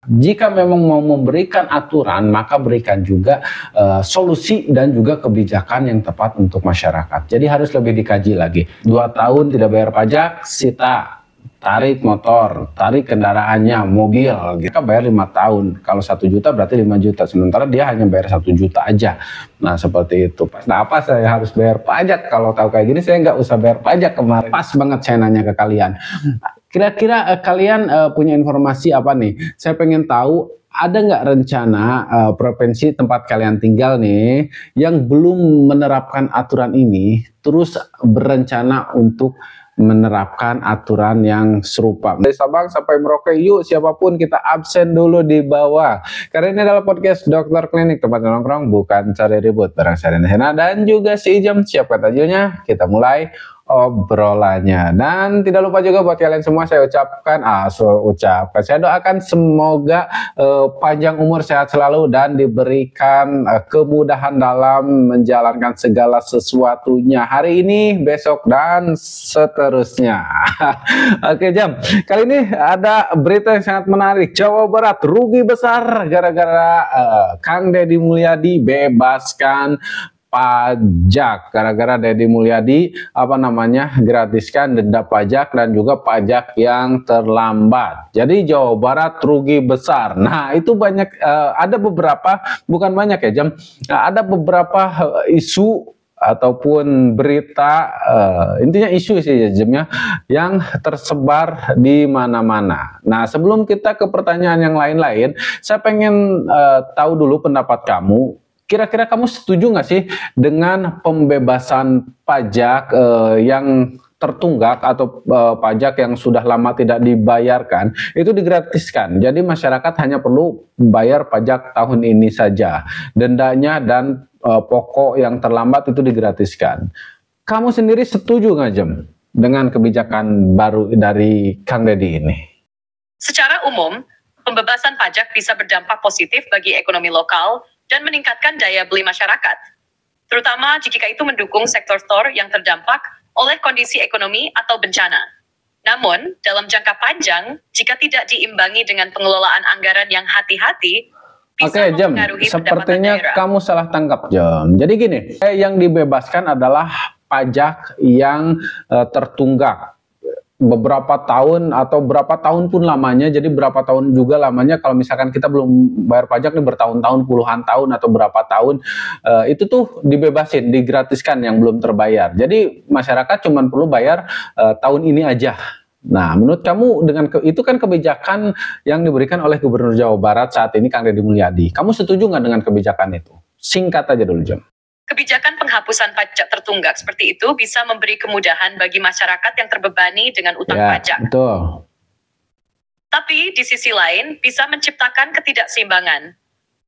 Jika memang mau memberikan aturan, maka berikan juga solusi dan juga kebijakan yang tepat untuk masyarakat. Jadi harus lebih dikaji lagi. 2 tahun tidak bayar pajak, sita, tarik motor, tarik kendaraannya, mobil, kita bayar 5 tahun. Kalau 1 juta berarti 5 juta, sementara dia hanya bayar 1 juta aja. Nah seperti itu. Nah apa saya harus bayar pajak? Kalau tahu kayak gini saya nggak usah bayar pajak kemarin. Pas banget saya nanya ke kalian. Kira-kira kalian punya informasi apa nih? Saya pengen tahu, ada nggak rencana provinsi tempat kalian tinggal nih yang belum menerapkan aturan ini, terus berencana untuk menerapkan aturan yang serupa. Dari Sabang sampai Merauke, yuk siapapun kita absen dulu di bawah. Karena ini adalah podcast Dokter Klinik, tempat nongkrong bukan cari ribut. Bareng saya Hena dan juga si Ijam. Siapkan tajilnya, kita mulai obrolannya. Dan tidak lupa juga buat kalian semua saya saya doakan semoga panjang umur, sehat selalu, dan diberikan kemudahan dalam menjalankan segala sesuatunya hari ini, besok, dan seterusnya. Oke Jam, kali ini ada berita yang sangat menarik. Jawa Barat rugi besar gara-gara Kang Deddy Mulyadi bebaskan pajak, gara-gara Deddy Mulyadi gratiskan denda pajak dan juga pajak yang terlambat. Jadi Jawa Barat rugi besar. Nah itu banyak, ada beberapa, bukan banyak ya Jam, ada beberapa isu ataupun berita, intinya isu sih ya Jam, yang tersebar di mana-mana. Nah sebelum kita ke pertanyaan yang lain-lain, saya pengen tahu dulu pendapat kamu. Kira-kira kamu setuju nggak sih dengan pembebasan pajak yang tertunggak atau pajak yang sudah lama tidak dibayarkan itu digratiskan? Jadi masyarakat hanya perlu bayar pajak tahun ini saja. Dendanya dan pokok yang terlambat itu digratiskan. Kamu sendiri setuju nggak Jem dengan kebijakan baru dari Kang Deddy ini? Secara umum, pembebasan pajak bisa berdampak positif bagi ekonomi lokal dan meningkatkan daya beli masyarakat, terutama jika itu mendukung sektor-sektor yang terdampak oleh kondisi ekonomi atau bencana. Namun, dalam jangka panjang, jika tidak diimbangi dengan pengelolaan anggaran yang hati-hati, bisa mempengaruhi pendapatan sepertinya daerah. Kamu salah tangkap, Jom. Jadi gini, yang dibebaskan adalah pajak yang tertunggak beberapa tahun atau berapa tahun pun lamanya. Jadi berapa tahun juga lamanya, kalau misalkan kita belum bayar pajak nih bertahun-tahun, puluhan tahun atau berapa tahun, itu tuh dibebasin, digratiskan yang belum terbayar. Jadi masyarakat cuma perlu bayar tahun ini aja. Nah menurut kamu dengan itu kan kebijakan yang diberikan oleh Gubernur Jawa Barat saat ini Kang Deddy Mulyadi. Kamu setuju nggak dengan kebijakan itu? Singkat aja dulu Jom. Kebijakan penghapusan pajak tertunggak seperti itu bisa memberi kemudahan bagi masyarakat yang terbebani dengan utang pajak. Betul. Tapi di sisi lain bisa menciptakan ketidakseimbangan.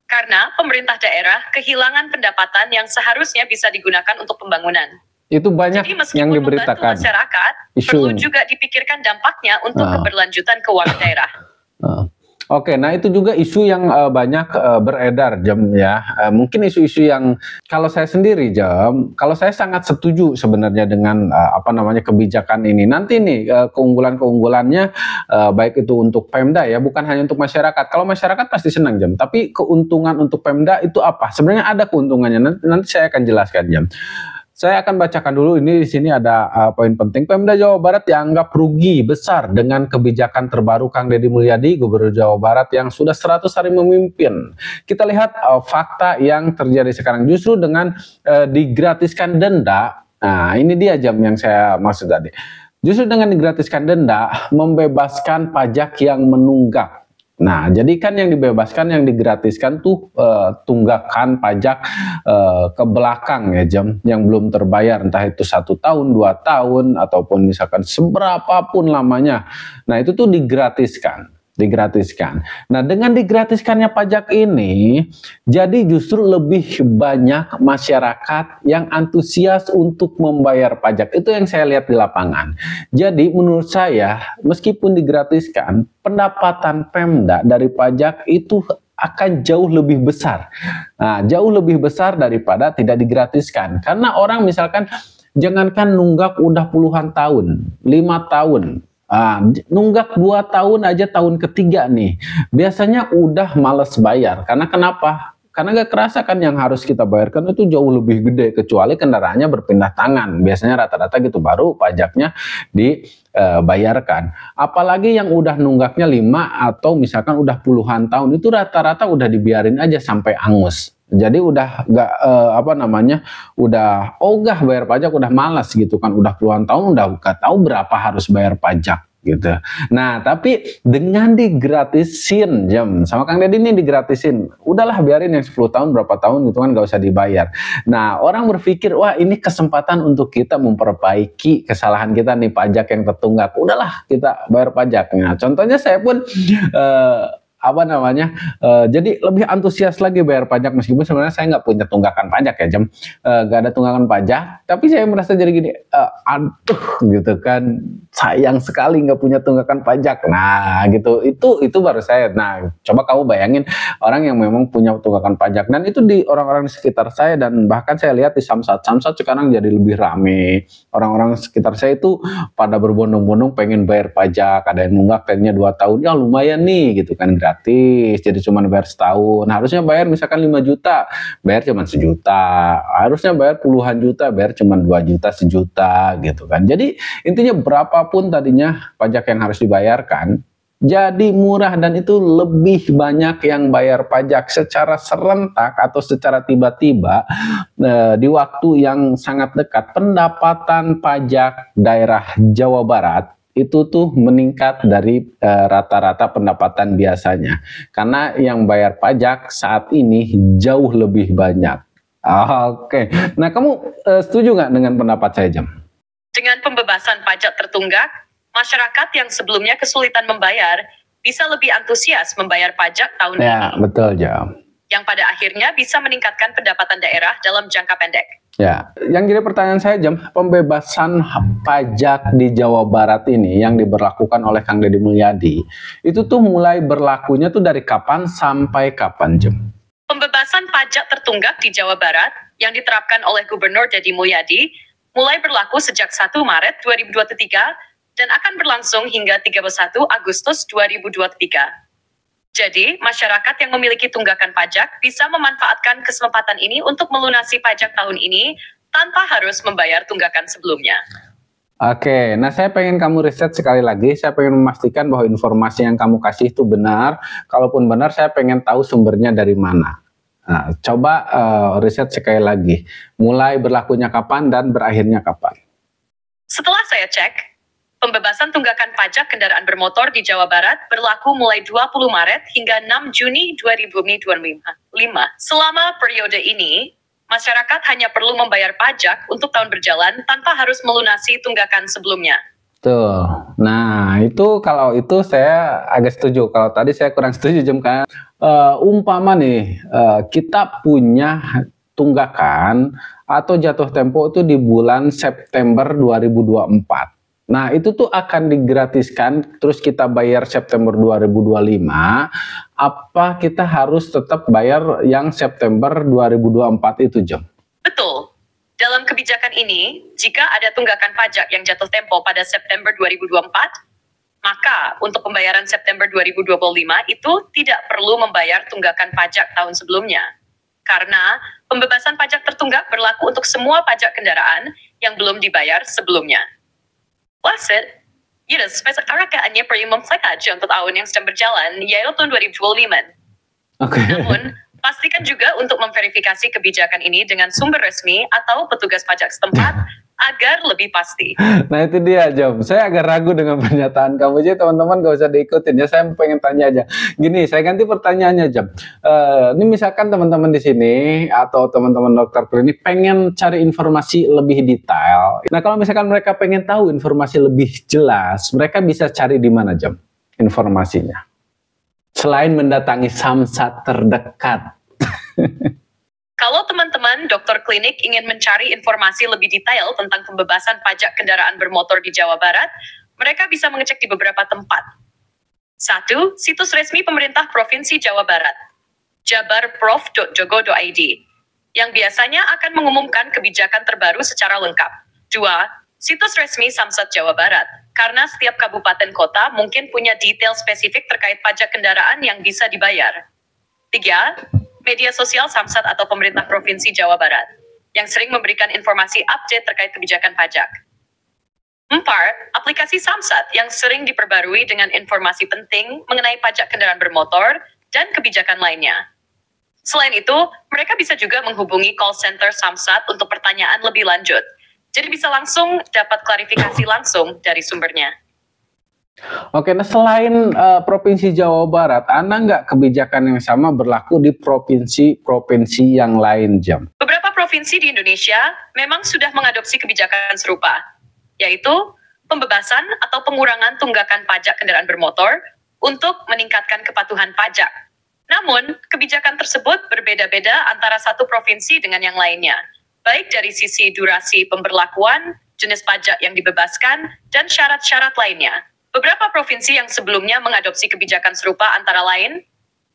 Karena pemerintah daerah kehilangan pendapatan yang seharusnya bisa digunakan untuk pembangunan. Itu banyak jadi, yang diberitakan. Masyarakat perlu juga dipikirkan dampaknya untuk keberlanjutan keuangan daerah. Oke, nah itu juga isu yang banyak beredar Jam ya. Mungkin isu-isu yang kalau saya sendiri Jam, kalau saya sangat setuju sebenarnya dengan kebijakan ini. Nanti nih keunggulan-keunggulannya baik itu untuk Pemda ya, bukan hanya untuk masyarakat. Kalau masyarakat pasti senang Jam, tapi keuntungan untuk Pemda itu apa? Sebenarnya ada keuntungannya. Nanti saya akan jelaskan Jam. Saya akan bacakan dulu ini, di sini ada poin penting. Pemda Jawa Barat dianggap rugi besar dengan kebijakan terbaru Kang Deddy Mulyadi, Gubernur Jawa Barat yang sudah 100 hari memimpin. Kita lihat fakta yang terjadi sekarang. Justru dengan digratiskan denda, nah ini dia Jam yang saya maksud tadi. Justru dengan digratiskan denda, membebaskan pajak yang menunggak. Nah, jadi kan yang dibebaskan, yang digratiskan tuh tunggakan pajak ke belakang ya Jam, yang belum terbayar, entah itu 1 tahun, 2 tahun, ataupun misalkan seberapapun lamanya. Nah, itu tuh digratiskan. Nah, dengan digratiskannya pajak ini, jadi justru lebih banyak masyarakat yang antusias untuk membayar pajak. Itu yang saya lihat di lapangan. Jadi menurut saya, meskipun digratiskan, pendapatan Pemda dari pajak itu akan jauh lebih besar. Nah, jauh lebih besar daripada tidak digratiskan. Karena orang misalkan, jangankan nunggak udah puluhan tahun, 5 tahun, Nunggak 2 tahun aja tahun ketiga nih, biasanya udah males bayar. Karena kenapa? Karena gak kerasa kan yang harus kita bayarkan itu jauh lebih gede, kecuali kendaraannya berpindah tangan. Biasanya rata-rata gitu baru pajaknya dibayarkan. Apalagi yang udah nunggaknya 5 atau misalkan udah puluhan tahun, itu rata-rata udah dibiarin aja sampai angus. Jadi udah gak udah ogah bayar pajak, udah malas gitu kan, udah puluhan tahun udah gak tahu berapa harus bayar pajak gitu. Nah, tapi dengan digratisin sama Kang Deddy ini digratisin, udahlah biarin yang 10 tahun berapa tahun gitu kan gak usah dibayar. Nah, orang berpikir wah ini kesempatan untuk kita memperbaiki kesalahan kita nih, pajak yang tertunggak. Udahlah kita bayar pajak. Nah, contohnya saya pun jadi lebih antusias lagi bayar pajak, meskipun sebenarnya saya nggak punya tunggakan pajak ya nggak ada tunggakan pajak, tapi saya merasa jadi gini, aduh gitu kan, sayang sekali nggak punya tunggakan pajak. Nah gitu, itu baru saya. Nah coba kamu bayangin orang yang memang punya tunggakan pajak, dan itu di orang-orang di sekitar saya, dan bahkan saya lihat di Samsat sekarang jadi lebih rame. Orang-orang sekitar saya itu pada berbondong-bondong pengen bayar pajak, ada yang nunggak kayaknya 2 tahun, ya lumayan nih gitu kan, gratis, jadi cuma bayar setahun. Harusnya bayar misalkan 5 juta, bayar cuma 1 juta. Harusnya bayar puluhan juta, bayar cuma 2 juta, 1 juta gitu kan. Jadi intinya berapapun tadinya pajak yang harus dibayarkan, jadi murah, dan itu lebih banyak yang bayar pajak secara serentak atau secara tiba-tiba di waktu yang sangat dekat. Pendapatan pajak daerah Jawa Barat itu tuh meningkat dari rata-rata pendapatan biasanya, karena yang bayar pajak saat ini jauh lebih banyak. Oke. Nah kamu setuju nggak dengan pendapat saya, Jam? Dengan pembebasan pajak tertunggak, masyarakat yang sebelumnya kesulitan membayar bisa lebih antusias membayar pajak tahun ini. Ya betul, Jam. Yang pada akhirnya bisa meningkatkan pendapatan daerah dalam jangka pendek. Ya, yang jadi pertanyaan saya, Jam, pembebasan pajak di Jawa Barat ini yang diberlakukan oleh Kang Deddy Mulyadi, itu tuh mulai berlakunya tuh dari kapan sampai kapan, Jam? Pembebasan pajak tertunggak di Jawa Barat yang diterapkan oleh Gubernur Deddy Mulyadi mulai berlaku sejak 1 Maret 2023 dan akan berlangsung hingga 31 Agustus 2023. Jadi, masyarakat yang memiliki tunggakan pajak bisa memanfaatkan kesempatan ini untuk melunasi pajak tahun ini tanpa harus membayar tunggakan sebelumnya. Oke, nah saya pengen kamu riset sekali lagi. Saya pengen memastikan bahwa informasi yang kamu kasih itu benar. Kalaupun benar, saya pengen tahu sumbernya dari mana. Nah, coba riset sekali lagi. Mulai berlakunya kapan dan berakhirnya kapan? Setelah saya cek, pembebasan tunggakan pajak kendaraan bermotor di Jawa Barat berlaku mulai 20 Maret hingga 6 Juni 2025. Selama periode ini, masyarakat hanya perlu membayar pajak untuk tahun berjalan tanpa harus melunasi tunggakan sebelumnya. Tuh, nah itu kalau itu saya agak setuju. Kalau tadi saya kurang setuju, Jam, kan umpama nih kita punya tunggakan atau jatuh tempo itu di bulan September 2024. Nah, itu tuh akan digratiskan, terus kita bayar September 2025, apa kita harus tetap bayar yang September 2024 itu, Jam? Betul. Dalam kebijakan ini, jika ada tunggakan pajak yang jatuh tempo pada September 2024, maka untuk pembayaran September 2025 itu tidak perlu membayar tunggakan pajak tahun sebelumnya. Karena pembebasan pajak tertunggak berlaku untuk semua pajak kendaraan yang belum dibayar sebelumnya. Wasit, spesifikasinya premium package untuk tahun yang sedang berjalan, yaitu tahun 2025. Okay. Namun, pastikan juga untuk memverifikasi kebijakan ini dengan sumber resmi atau petugas pajak setempat agar lebih pasti. Nah itu dia, Jam. Saya agak ragu dengan pernyataan kamu aja, teman-teman gak usah diikutin ya. Saya pengen tanya aja. Gini, saya ganti pertanyaannya, Jam. Ini misalkan teman-teman di sini atau teman-teman dokter klinik pengen cari informasi lebih detail. Nah kalau misalkan mereka pengen tahu informasi lebih jelas, mereka bisa cari di mana, Jam, informasinya? Selain mendatangi Samsat terdekat. Kalau teman-teman dokter klinik ingin mencari informasi lebih detail tentang pembebasan pajak kendaraan bermotor di Jawa Barat, mereka bisa mengecek di beberapa tempat. 1. Situs resmi pemerintah Provinsi Jawa Barat, jabarprof.jogo.id, yang biasanya akan mengumumkan kebijakan terbaru secara lengkap. 2. Situs resmi Samsat Jawa Barat, karena setiap kabupaten kota mungkin punya detail spesifik terkait pajak kendaraan yang bisa dibayar. 3. Media sosial Samsat atau pemerintah Provinsi Jawa Barat, yang sering memberikan informasi update terkait kebijakan pajak. 4. Aplikasi Samsat yang sering diperbarui dengan informasi penting mengenai pajak kendaraan bermotor dan kebijakan lainnya. Selain itu, mereka bisa juga menghubungi call center Samsat untuk pertanyaan lebih lanjut. Jadi bisa langsung dapat klarifikasi langsung dari sumbernya. Oke, nah selain Provinsi Jawa Barat, ada nggak kebijakan yang sama berlaku di provinsi-provinsi yang lain, Jam? Beberapa provinsi di Indonesia memang sudah mengadopsi kebijakan serupa, yaitu pembebasan atau pengurangan tunggakan pajak kendaraan bermotor untuk meningkatkan kepatuhan pajak. Namun, kebijakan tersebut berbeda-beda antara satu provinsi dengan yang lainnya, baik dari sisi durasi pemberlakuan, jenis pajak yang dibebaskan, dan syarat-syarat lainnya. Beberapa provinsi yang sebelumnya mengadopsi kebijakan serupa antara lain,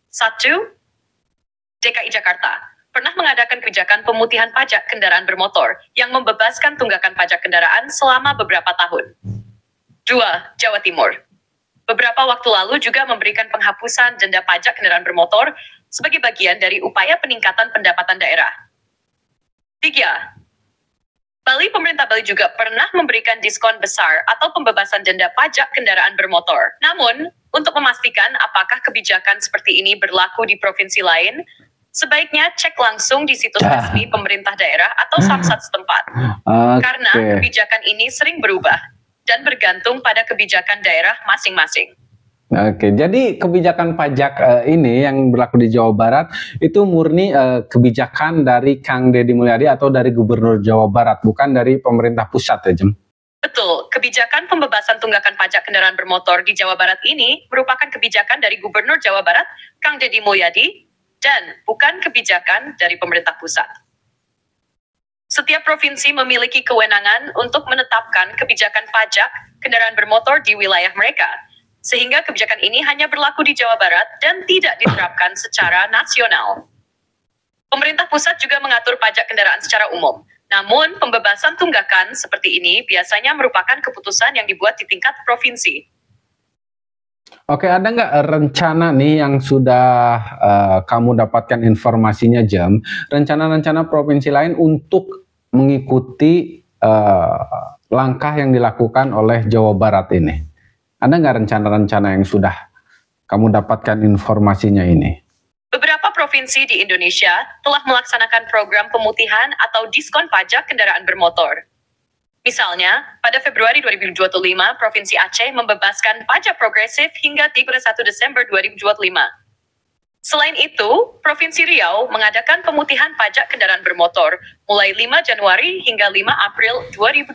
1. DKI Jakarta pernah mengadakan kebijakan pemutihan pajak kendaraan bermotor yang membebaskan tunggakan pajak kendaraan selama beberapa tahun. 2. Jawa Timur beberapa waktu lalu juga memberikan penghapusan denda pajak kendaraan bermotor sebagai bagian dari upaya peningkatan pendapatan daerah. 3. Bali, pemerintah Bali juga pernah memberikan diskon besar atau pembebasan denda pajak kendaraan bermotor. Namun, untuk memastikan apakah kebijakan seperti ini berlaku di provinsi lain, sebaiknya cek langsung di situs resmi pemerintah daerah atau Samsat setempat. Karena kebijakan ini sering berubah dan bergantung pada kebijakan daerah masing-masing. Oke, jadi kebijakan pajak ini yang berlaku di Jawa Barat itu murni kebijakan dari Kang Deddy Mulyadi atau dari Gubernur Jawa Barat, bukan dari pemerintah pusat ya, Jem? Betul, kebijakan pembebasan tunggakan pajak kendaraan bermotor di Jawa Barat ini merupakan kebijakan dari Gubernur Jawa Barat, Kang Deddy Mulyadi, dan bukan kebijakan dari pemerintah pusat. Setiap provinsi memiliki kewenangan untuk menetapkan kebijakan pajak kendaraan bermotor di wilayah mereka, sehingga kebijakan ini hanya berlaku di Jawa Barat dan tidak diterapkan secara nasional. Pemerintah pusat juga mengatur pajak kendaraan secara umum, namun pembebasan tunggakan seperti ini biasanya merupakan keputusan yang dibuat di tingkat provinsi. Oke, ada nggak rencana nih yang sudah kamu dapatkan informasinya, Jam? Rencana-rencana provinsi lain untuk mengikuti langkah yang dilakukan oleh Jawa Barat ini? Ada nggak rencana-rencana yang sudah kamu dapatkan informasinya ini? Beberapa provinsi di Indonesia telah melaksanakan program pemutihan atau diskon pajak kendaraan bermotor. Misalnya, pada Februari 2025, Provinsi Aceh membebaskan pajak progresif hingga 31 Desember 2025. Selain itu, Provinsi Riau mengadakan pemutihan pajak kendaraan bermotor mulai 5 Januari hingga 5 April 2025.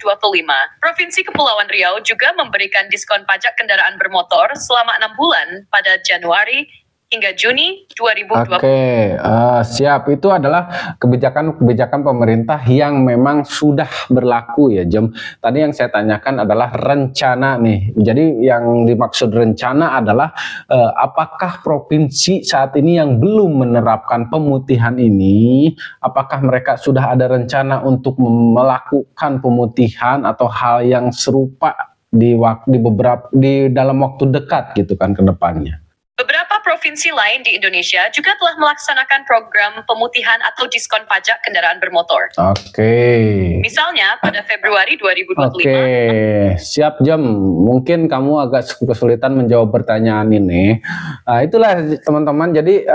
Provinsi Kepulauan Riau juga memberikan diskon pajak kendaraan bermotor selama 6 bulan pada Januari hingga Juni 2020. Oke, siap. Itu adalah kebijakan-kebijakan pemerintah yang memang sudah berlaku ya, Jem. Tadi yang saya tanyakan adalah rencana nih. Jadi yang dimaksud rencana adalah apakah provinsi saat ini yang belum menerapkan pemutihan ini, apakah mereka sudah ada rencana untuk melakukan pemutihan atau hal yang serupa di dalam waktu dekat gitu kan ke depannya. Beberapa provinsi lain di Indonesia juga telah melaksanakan program pemutihan atau diskon pajak kendaraan bermotor. Oke. Misalnya pada Februari 2025. Oke, siap, Jam. Mungkin kamu agak kesulitan menjawab pertanyaan ini. Itulah teman-teman. Jadi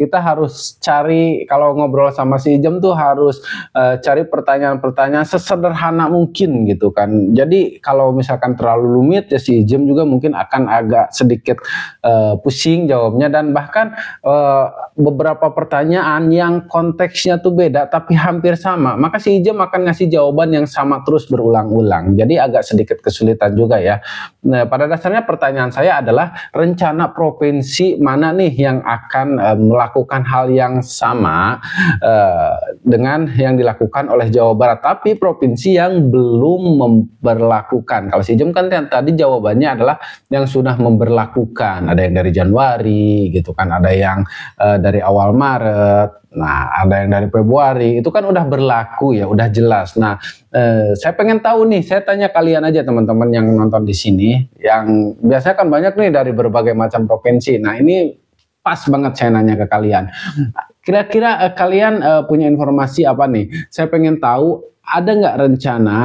kita harus cari, kalau ngobrol sama si Jam tuh harus cari pertanyaan-pertanyaan sesederhana mungkin gitu kan. Jadi kalau misalkan terlalu rumit ya si Jam juga mungkin akan agak sedikit pusing jawabnya, dan bahkan beberapa pertanyaan yang konteksnya tuh beda tapi hampir sama, maka si Ijam akan ngasih jawaban yang sama terus berulang-ulang, jadi agak sedikit kesulitan juga ya. Nah, pada dasarnya pertanyaan saya adalah rencana provinsi mana nih yang akan melakukan hal yang sama dengan yang dilakukan oleh Jawa Barat, tapi provinsi yang belum memberlakukan. Kalau si Jem kan tadi jawabannya adalah yang sudah memberlakukan. Ada yang dari Januari gitu kan, ada yang dari awal Maret. Nah, ada yang dari Februari. Itu kan udah berlaku ya, udah jelas. Nah, saya pengen tahu nih, saya tanya kalian aja teman-teman yang nonton di sini, yang biasanya kan banyak nih dari berbagai macam provinsi. Nah, ini pas banget saya nanya ke kalian. Kira-kira kalian punya informasi apa nih? Saya pengen tahu ada nggak rencana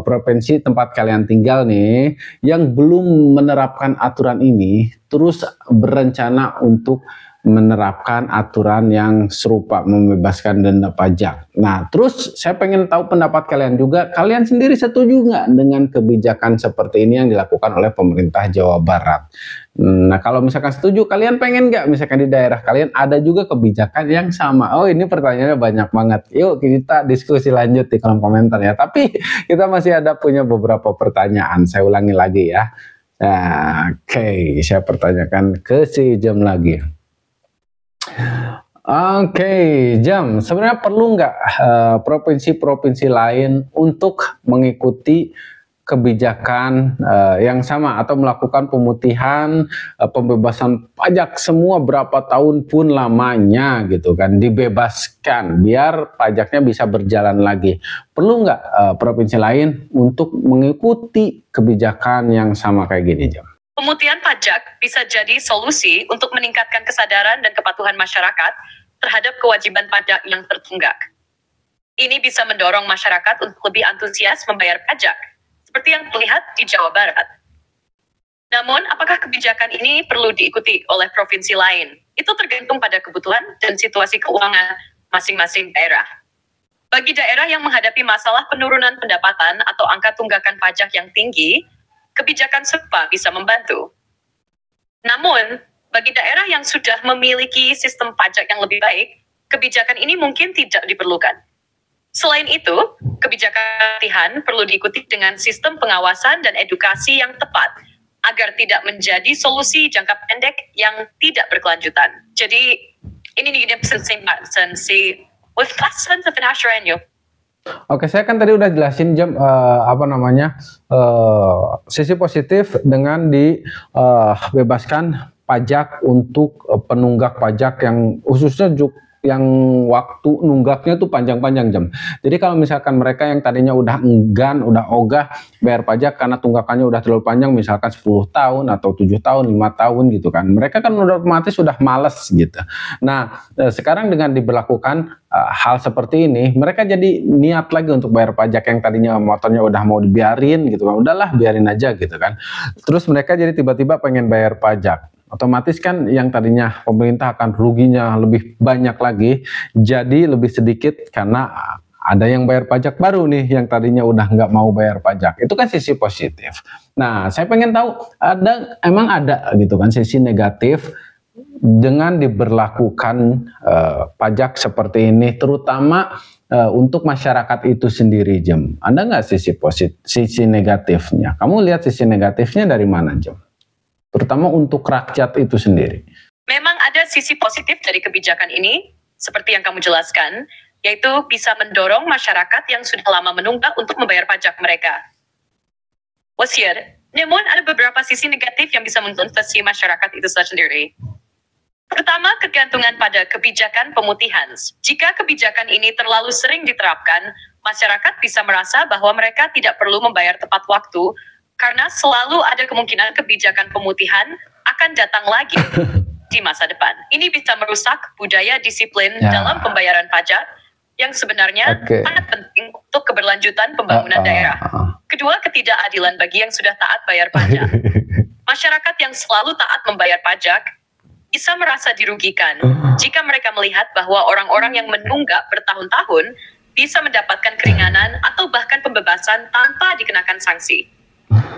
provinsi tempat kalian tinggal nih yang belum menerapkan aturan ini, terus berencana untuk menerapkan aturan yang serupa membebaskan denda pajak. Nah, terus saya pengen tahu pendapat kalian juga. Kalian sendiri setuju nggak dengan kebijakan seperti ini yang dilakukan oleh pemerintah Jawa Barat? Nah, kalau misalkan setuju, kalian pengen nggak misalkan di daerah kalian ada juga kebijakan yang sama? Oh, ini pertanyaannya banyak banget. Yuk kita diskusi lanjut di kolom komentar ya. Tapi kita masih ada punya beberapa pertanyaan. Saya ulangi lagi ya. Nah, oke, saya pertanyakan ke si Jem lagi. Oke, Jam, sebenarnya perlu nggak provinsi-provinsi lain untuk mengikuti kebijakan yang sama atau melakukan pemutihan, pembebasan pajak semua berapa tahun pun lamanya gitu kan, dibebaskan biar pajaknya bisa berjalan lagi. Perlu nggak provinsi lain untuk mengikuti kebijakan yang sama kayak gini, Jam? Pemutihan pajak bisa jadi solusi untuk meningkatkan kesadaran dan kepatuhan masyarakat terhadap kewajiban pajak yang tertunggak. Ini bisa mendorong masyarakat untuk lebih antusias membayar pajak, seperti yang terlihat di Jawa Barat. Namun, apakah kebijakan ini perlu diikuti oleh provinsi lain? Itu tergantung pada kebutuhan dan situasi keuangan masing-masing daerah. Bagi daerah yang menghadapi masalah penurunan pendapatan atau angka tunggakan pajak yang tinggi, kebijakan serupa bisa membantu. Namun, bagi daerah yang sudah memiliki sistem pajak yang lebih baik, kebijakan ini mungkin tidak diperlukan. Selain itu, kebijakan latihan perlu diikuti dengan sistem pengawasan dan edukasi yang tepat, agar tidak menjadi solusi jangka pendek yang tidak berkelanjutan. Jadi, ini nih sensi with lessons of financial. Oke, saya kan tadi udah jelasin Jam sisi positif dengan dibebaskan pajak untuk penunggak pajak yang khususnya yang waktu nunggaknya tuh panjang-panjang, Jam. Jadi kalau misalkan mereka yang tadinya udah enggan, udah ogah bayar pajak karena tunggakannya udah terlalu panjang, misalkan 10 tahun atau 7 tahun, 5 tahun gitu kan. Mereka kan udah otomatis sudah males gitu. Nah, sekarang dengan diberlakukan hal seperti ini, mereka jadi niat lagi untuk bayar pajak yang tadinya motornya udah mau dibiarin gitu kan. Udahlah, biarin aja gitu kan. Terus mereka jadi tiba-tiba pengen bayar pajak. Otomatis kan yang tadinya pemerintah akan ruginya lebih banyak lagi, jadi lebih sedikit karena ada yang bayar pajak baru nih yang tadinya udah nggak mau bayar pajak. Itu kan sisi positif. Nah, saya pengen tahu emang ada gitu kan sisi negatif dengan diberlakukan pajak seperti ini, terutama untuk masyarakat itu sendiri, Jem. Ada nggak sisi negatifnya? Kamu lihat sisi negatifnya dari mana, Jem? Terutama untuk rakyat itu sendiri. Memang ada sisi positif dari kebijakan ini, seperti yang kamu jelaskan, yaitu bisa mendorong masyarakat yang sudah lama menunggak untuk membayar pajak mereka. Namun ada beberapa sisi negatif yang bisa menginfluensi masyarakat itu sendiri. Pertama, kegantungan pada kebijakan pemutihan. Jika kebijakan ini terlalu sering diterapkan, masyarakat bisa merasa bahwa mereka tidak perlu membayar tepat waktu, karena selalu ada kemungkinan kebijakan pemutihan akan datang lagi di masa depan. Ini bisa merusak budaya disiplin dalam pembayaran pajak yang sebenarnya sangat penting untuk keberlanjutan pembangunan daerah. Kedua, ketidakadilan bagi yang sudah taat bayar pajak. Masyarakat yang selalu taat membayar pajak bisa merasa dirugikan jika mereka melihat bahwa orang-orang yang menunggak bertahun-tahun bisa mendapatkan keringanan atau bahkan pembebasan tanpa dikenakan sanksi.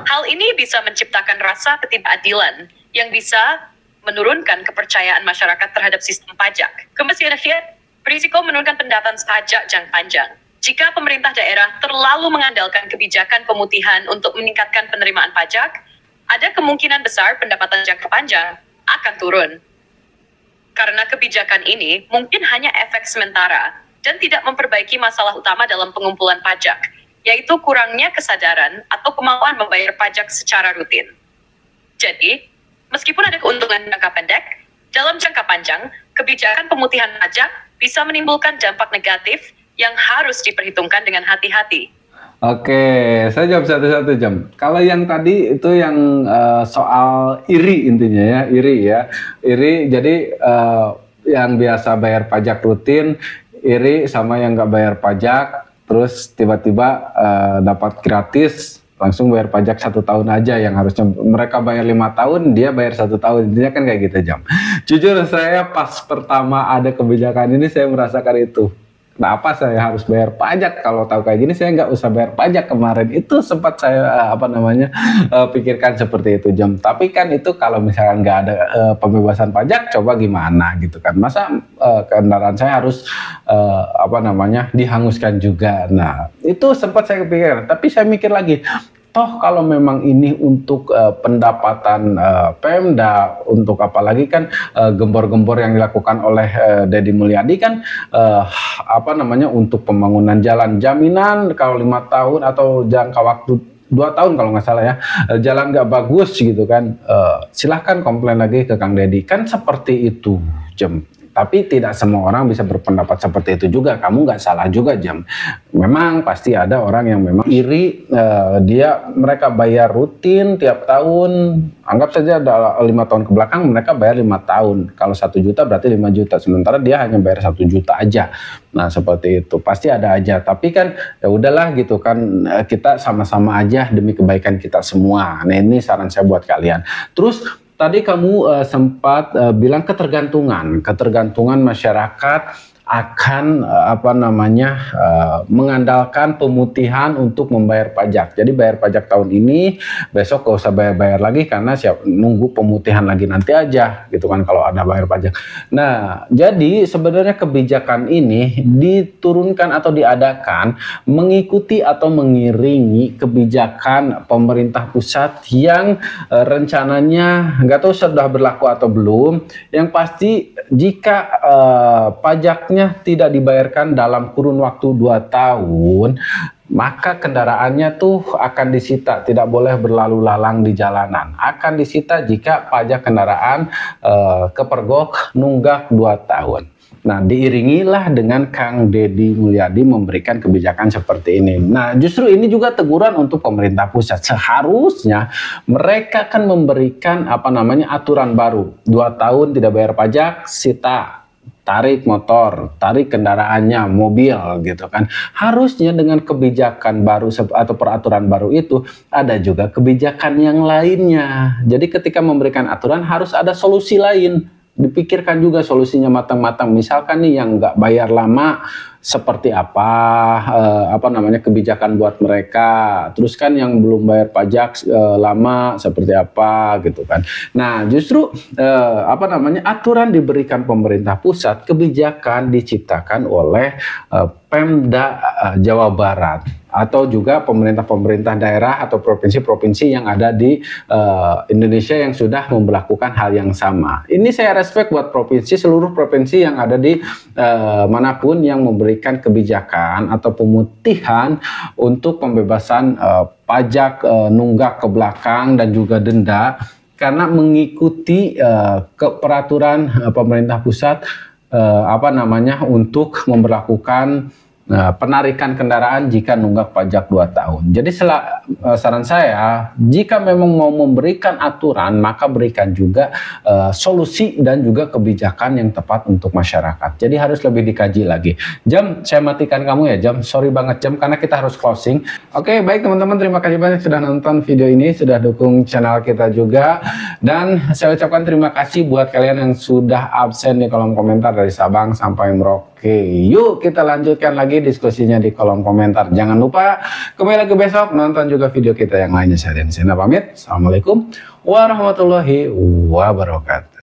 Hal ini bisa menciptakan rasa ketidakadilan yang bisa menurunkan kepercayaan masyarakat terhadap sistem pajak. Kemudian, berisiko menurunkan pendapatan pajak jangka panjang. Jika pemerintah daerah terlalu mengandalkan kebijakan pemutihan untuk meningkatkan penerimaan pajak, ada kemungkinan besar pendapatan jangka panjang akan turun. Karena kebijakan ini mungkin hanya efek sementara dan tidak memperbaiki masalah utama dalam pengumpulan pajak, yaitu kurangnya kesadaran atau kemauan membayar pajak secara rutin. Jadi, meskipun ada keuntungan jangka pendek, dalam jangka panjang, kebijakan pemutihan pajak bisa menimbulkan dampak negatif yang harus diperhitungkan dengan hati-hati. Oke, saya jawab satu-satu jam. Kalau yang tadi itu yang soal iri intinya ya, iri. Jadi yang biasa bayar pajak rutin, iri sama yang nggak bayar pajak, terus tiba-tiba dapat gratis, langsung bayar pajak 1 tahun aja yang harusnya mereka bayar 5 tahun, dia bayar 1 tahun. Intinya kan kayak gitu jam. Jujur saya pas pertama ada kebijakan ini saya merasakan itu. Kenapa saya harus bayar pajak? Kalau tahu kayak gini saya nggak usah bayar pajak kemarin. Itu sempat saya pikirkan seperti itu jam. Tapi kan itu kalau misalkan nggak ada pembebasan pajak, coba gimana gitu kan? Masa kendaraan saya harus dihanguskan juga. Nah itu sempat saya pikir. Tapi saya mikir lagi. Toh kalau memang ini untuk pendapatan Pemda, untuk apalagi kan gembor-gembor yang dilakukan oleh Deddy Mulyadi kan untuk pembangunan jalan, jaminan kalau 5 tahun atau jangka waktu 2 tahun kalau nggak salah ya, jalan nggak bagus gitu kan, silahkan komplain lagi ke Kang Deddy, kan seperti itu jam. Tapi tidak semua orang bisa berpendapat seperti itu juga. Kamu nggak salah juga jam. Memang pasti ada orang yang memang iri. Mereka bayar rutin tiap tahun. Anggap saja ada 5 tahun ke belakang mereka bayar 5 tahun. Kalau 1 juta berarti 5 juta. Sementara dia hanya bayar 1 juta aja. Nah seperti itu. Pasti ada aja. Tapi kan ya udahlah gitu kan. Kita sama-sama aja demi kebaikan kita semua. Nah ini saran saya buat kalian. Terus tadi kamu sempat bilang ketergantungan masyarakat akan mengandalkan pemutihan untuk membayar pajak. Jadi bayar pajak tahun ini, besok gak usah bayar lagi karena nunggu pemutihan lagi nanti aja gitu kan kalau ada bayar pajak. Nah, jadi sebenarnya kebijakan ini diturunkan atau diadakan mengikuti atau mengiringi kebijakan pemerintah pusat yang rencananya nggak tahu sudah berlaku atau belum. Yang pasti jika pajaknya tidak dibayarkan dalam kurun waktu 2 tahun, maka kendaraannya tuh akan disita, tidak boleh berlalu lalang di jalanan. Akan disita jika pajak kendaraan kepergok nunggak 2 tahun. Nah, diiringilah dengan Kang Deddy Mulyadi memberikan kebijakan seperti ini. Nah, justru ini juga teguran untuk pemerintah pusat. Seharusnya mereka kan memberikan aturan baru. 2 tahun tidak bayar pajak, sita. Tarik motor, tarik kendaraannya, mobil gitu kan. Harusnya dengan kebijakan baru atau peraturan baru itu ada juga kebijakan yang lainnya. Jadi ketika memberikan aturan harus ada solusi lain. Dipikirkan juga solusinya matang-matang. Misalkan nih yang nggak bayar lama seperti kebijakan buat mereka. Terus kan yang belum bayar pajak lama seperti apa gitu kan. Nah, justru aturan diberikan pemerintah pusat, kebijakan diciptakan oleh Pemda Jawa Barat atau juga pemerintah-pemerintah daerah atau provinsi-provinsi yang ada di Indonesia yang sudah memberlakukan hal yang sama. Ini saya respect buat seluruh provinsi yang ada di manapun yang memberikan kebijakan atau pemutihan untuk pembebasan pajak nunggak ke belakang dan juga denda karena mengikuti peraturan pemerintah pusat untuk memberlakukan penarikan kendaraan jika nunggak pajak 2 tahun. Jadi saran saya, jika memang mau memberikan aturan, maka berikan juga solusi dan juga kebijakan yang tepat untuk masyarakat. Jadi harus lebih dikaji lagi. Jam, saya matikan kamu ya Jam. Sorry banget Jam, karena kita harus closing. Oke, baik teman-teman, terima kasih banyak sudah nonton video ini, sudah dukung channel kita juga. Dan saya ucapkan terima kasih buat kalian yang sudah absen di kolom komentar dari Sabang sampai Merauke. Yuk kita lanjutkan lagi diskusinya di kolom komentar. Jangan lupa kembali lagi besok nonton juga video kita yang lainnya. Saya Denny Sena pamit. Assalamualaikum warahmatullahi wabarakatuh.